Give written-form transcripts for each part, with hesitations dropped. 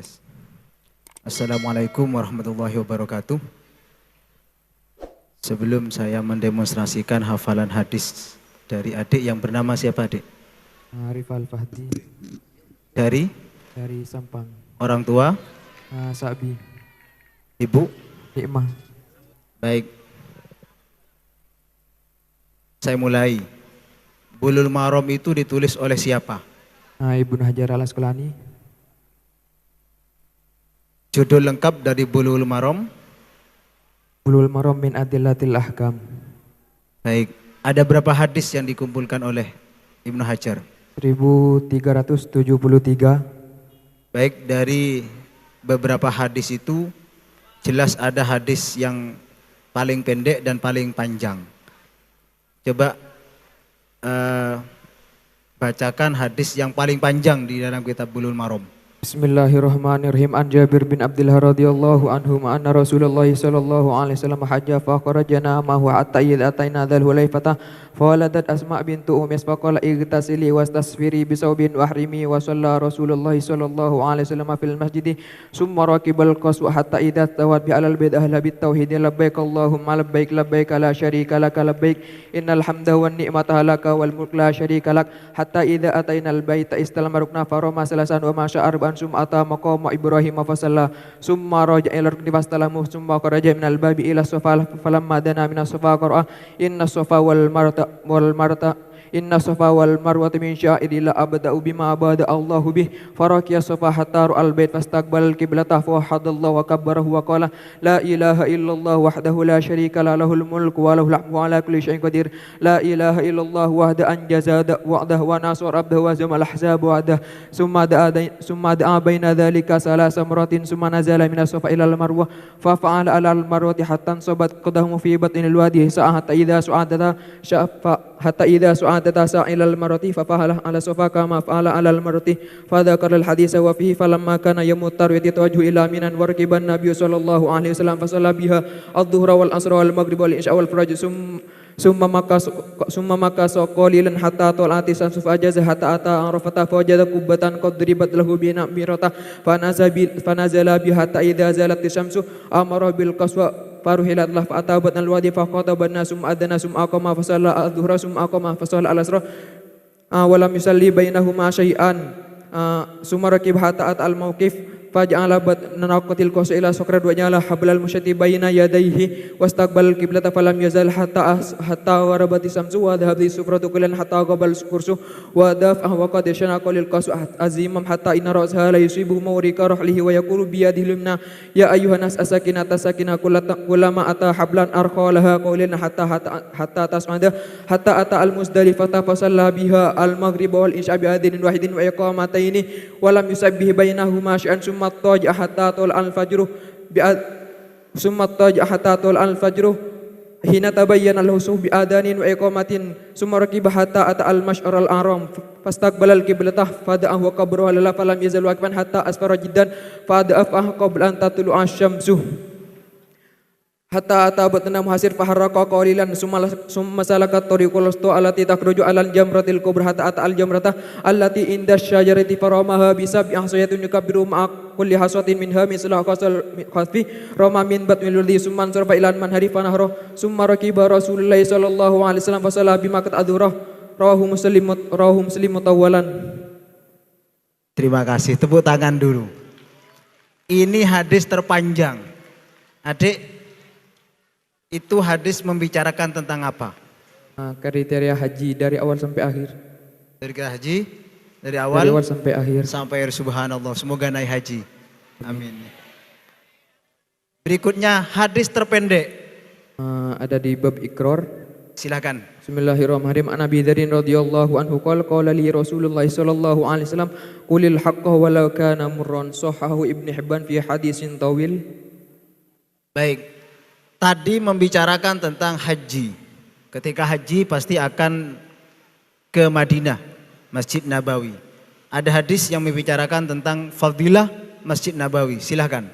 Tes. Assalamualaikum warahmatullahi wabarakatuh. Sebelum saya mendemonstrasikan hafalan hadis dari adik yang bernama siapa adik? Arif Al-Fahdi Dari Sampang. orang tua? Sa'bi. Ibu? Hikmah. Baik. Saya mulai. Bulughul Maram itu ditulis oleh siapa? Ibnu Hajar Al-Asqalani. Judul lengkap dari Bulughul Maram? Bulughul Maram min Adillatil Ahkam. Baik. Ada berapa hadis yang dikumpulkan oleh Ibnu Hajar? 1373. Baik, dari beberapa hadis itu jelas ada hadis yang paling pendek dan paling panjang. Coba bacakan hadis yang paling panjang di dalam kitab Bulughul Maram. Bismillahirrahmanirrahim. An Jabir bin Abdullah radhiyallahu anhu anna Rasulullah sallallahu alaihi wasallam hajja fa kharajna ma huwa hatta idza ataina dzal hulaifata fawaladat Asma bintu Umayyah faqala igtasili wastasfiri bisawbin wahrimi wa shalla Rasulullah sallallahu alaihi wasallam fil masjid summa raqibal qaswa hatta idza tawad bi alal bid ahla bit tauhid labbaik Allahumma labbaik labbaik la syarika lak labbaik innal hamda wan ni'mata laka wal mulk la syarika lak hatta idza ataina al baita istalama rukna farama salasan wa ma sya'ar summa ata maqama Ibrahim fasalla summa raja'a ila rukni fastalamu summa kharaja minal babi ila safa falamma dana minas safa qara'a inna safa wal marta inna safa wal marwata min sya'idillah abda'u bima abada Allahu bih farakiya safa hatta al bait fastaqbal qiblata fa hadallahu wa kabbarahu wa qala la ilaha illallah wahdahu la syarika la lahul mulku wa lahul hamdu ala kulli syai'in qadir la ilaha illallah wahda anjaza wa'dahu wa nasara abdahu wa zamal ahzab wa'dah summa da'a baina dhalika salasa maratin summa nazala minas safa ila al marwah fa fa'ala ala al marwati hatta sabat qadahu fi batnil wadi sa'ata idza su'adata syafa hatta idza su'adata sa'ilal marati fa fahala ala safa kama fa'ala alal marati fa dzakara al hadisa wa fihi falamma kana yamut tarwiyati tawajjuh ila minan warqiban nabiy sallallahu alaihi wasallam fa shalla biha adh-dhuhra wal asra wal maghrib wal isya wal fajr summa makasa qalilan hatta talati samsu fajaza hatta ata arafata fawajada kubbatan qad duribat lahu bina mirata fanazala bi hatta idza zalat syamsu amara bil qaswa faruhilat lah fa atabat al wadi fa qatabanna sum adana sum aqama fa salla adh-dhuhra sum aqama fa salla al-asra wa lam yusalli bainahuma syai'an summa rakib hatta at al-mawqif faj'ala nanaqatil qasa ila sokra wa ja'ala hablal musyati baina yadayhi wastaqbal qiblata falam yazal hatta warabati samsu wa dhahabti sufratu kulan hatta qabal kursu wa daf'a wa qad shana qalil qasu azimam hatta inna ra'saha la yusibu mawrika rahlihi wa yaqulu bi yadihi limna ya ayyuhan nas asakinata sakina kullama ata hablan arqalaha qawlin hatta tasmada hatta ata al muzdalifata fa salla biha al maghrib wal isya bi adin wahidin wa iqamataini wa lam yusabbih bainahuma syai'an summa taja hatta tul al-fajru hina tabayyana lahu bi adanin wa iqamatin summa rakiba hatta ata al-mash'ar al-aram fastaqbala al-qiblatah fada'a wa qabruha la falam yazal waqfan hatta asfara jiddan fada'a qabla an tatlu asy-syamsu hatta atabatna muhasir faharraqa qalilan summa salaka tariqul usta allati takhruju alal jamratil kubra hatta al jamrata allati inda syajarati faramaha bisab ahsayatin yukabbiru ma'a kulli haswatin minha misla qasal khasfi rama min batmil ladhi summa sarfa ilan man hari fanahra summa rakiba rasulullah sallallahu alaihi wasallam fasala bimakat adhurah rawahu muslim mutawwalan. Terima kasih, tepuk tangan dulu. Ini hadis terpanjang. Adik, itu hadis membicarakan tentang apa? Kriteria haji dari awal sampai akhir. Dari haji, dari Dari awal awal sampai akhir. sampai akhir. Subhanallah, semoga naik haji. Amin. Berikutnya hadis terpendek. Ada di bab Iqrar. Silakan. Bismillahirrahmanirrahim. An Abi Dzar radhiyallahu anhu qala li Rasulullah sallallahu alaihi wasallam qulil haqqa walau kana murran sahahu Ibnu Hibban fi hadisin tawil. Baik. Tadi membicarakan tentang haji. Ketika haji pasti akan ke Madinah, Masjid Nabawi. Ada hadis yang membicarakan tentang fadilah Masjid Nabawi. Silahkan.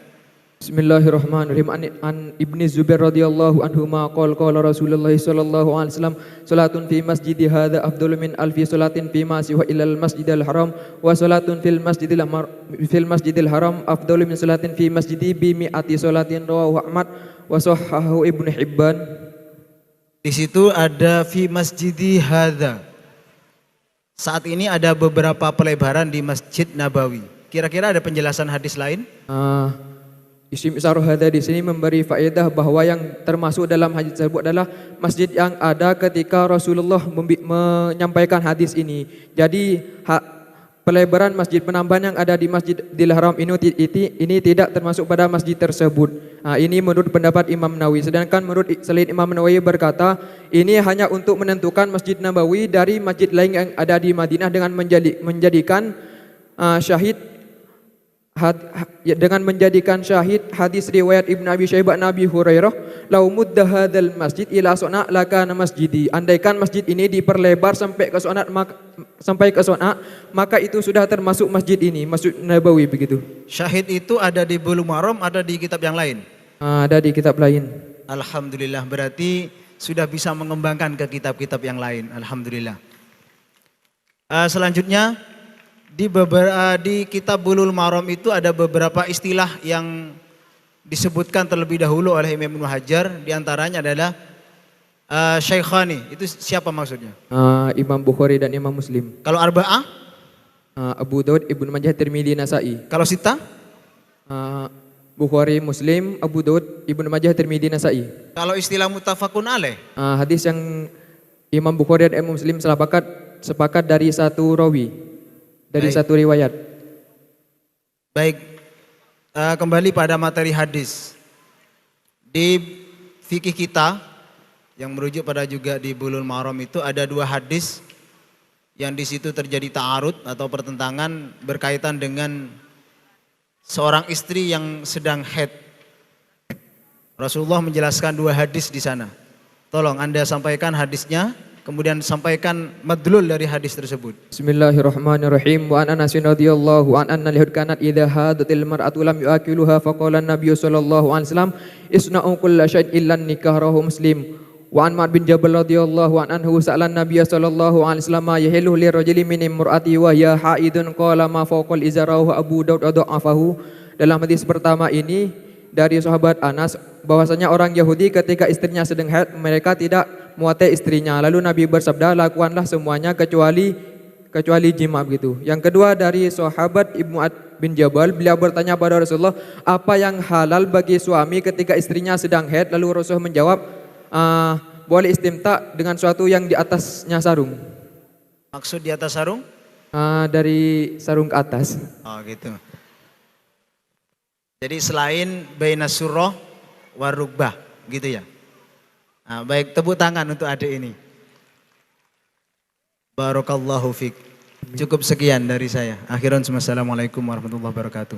Bismillahirrahmanirrahim. An Ibni Zubair radhiyallahu anhuma qala Rasulullah sallallahu alaihi wasallam salatun fi masjidi hadza afdalu min alfi salatin fi ma siwa ilal masjidil haram wa salatun fil masjidil haram afdalu min salatin fi masjidi bi mi'ati salatin rawahu Ahmad wa sahahahu Ibnu Hibban. Di situ ada fi masjidi hadza. Saat ini ada beberapa pelebaran di Masjid Nabawi. Kira-kira ada penjelasan hadis lain? Isim Isaroh hadza di sini memberi faedah bahwa yang termasuk dalam hadis tersebut adalah masjid yang ada ketika Rasulullah menyampaikan hadis ini. Jadi pelebaran masjid penambahan yang ada di Masjidil Haram ini tidak termasuk pada masjid tersebut. Ini menurut pendapat Imam Nawawi. Sedangkan menurut selain Imam Nawawi berkata ini hanya untuk menentukan Masjid Nabawi dari masjid lain yang ada di Madinah dengan menjadikan syahid hadis riwayat Ibnu Abi Syaibah Nabi Hurairah lau mudda hadzal masjid ila sona lakana masjidi. Andaikan masjid ini diperlebar sampai ke sona maka itu sudah termasuk masjid ini, Masjid Nabawi begitu. Syahid itu ada di Bulughul Maram, ada di kitab yang lain? Ada di kitab lain. Alhamdulillah, berarti sudah bisa mengembangkan ke kitab-kitab yang lain. Alhamdulillah. Selanjutnya di kitab Bulughul Maram itu ada beberapa istilah yang disebutkan terlebih dahulu oleh Imam Ibnu Hajar. Di antaranya adalah Syaikhani. Itu siapa maksudnya? Imam Bukhari dan Imam Muslim. Kalau arba'ah? Abu Daud, Ibnu Majah, Tirmidzi, Nasa'i. Kalau sita? Bukhari, Muslim, Abu Daud, Ibnu Majah, Tirmidzi, Nasa'i. Kalau istilah muttafaqun alaih? Hadis yang Imam Bukhari dan Imam Muslim sepakat dari satu rawi. Dari satu riwayat. Baik, kembali pada materi hadis. Di fikih kita yang merujuk pada juga di Bulughul Maram itu ada dua hadis yang di situ terjadi ta'arud atau pertentangan berkaitan dengan seorang istri yang sedang haid. Rasulullah menjelaskan dua hadis di sana. Tolong Anda sampaikan hadisnya, kemudian sampaikan madlul dari hadis tersebut. Bismillahirrahmanirrahim. Wa an Anas radhiyallahu an anna lihud kanat idza hadatil mar'atu lam yuakiluha faqala an-nabiy sallallahu alaihi wasallam isna'u kulla syai'in illa nikah, rawahu Muslim. Wa an Ma'ad bin Jabal radhiyallahu anhu sa'alan nabiy sallallahu alaihi wasallam yahilu lirajuli min imra'ati wa hiya haidun qala ma fawqal izarahu Abu Daud adha'afahu. Dalam hadis pertama ini dari sahabat Anas bahwasanya orang Yahudi ketika istrinya sedang haid mereka tidak muatai istrinya. Lalu Nabi bersabda, lakukanlah semuanya kecuali jima begitu. Yang kedua dari sahabat Ibnu bin Jabal, beliau bertanya pada Rasulullah, apa yang halal bagi suami ketika istrinya sedang haid? Lalu Rasulullah menjawab, boleh istimta dengan suatu yang di atasnya sarung. Maksud di atas sarung? Dari sarung ke atas. Oh gitu. Jadi selain bainas surrah warukbah gitu ya. Baik, tepuk tangan untuk adik ini. Barakallahu fiik. Cukup sekian dari saya. Akhiran, assalamualaikum warahmatullahi wabarakatuh.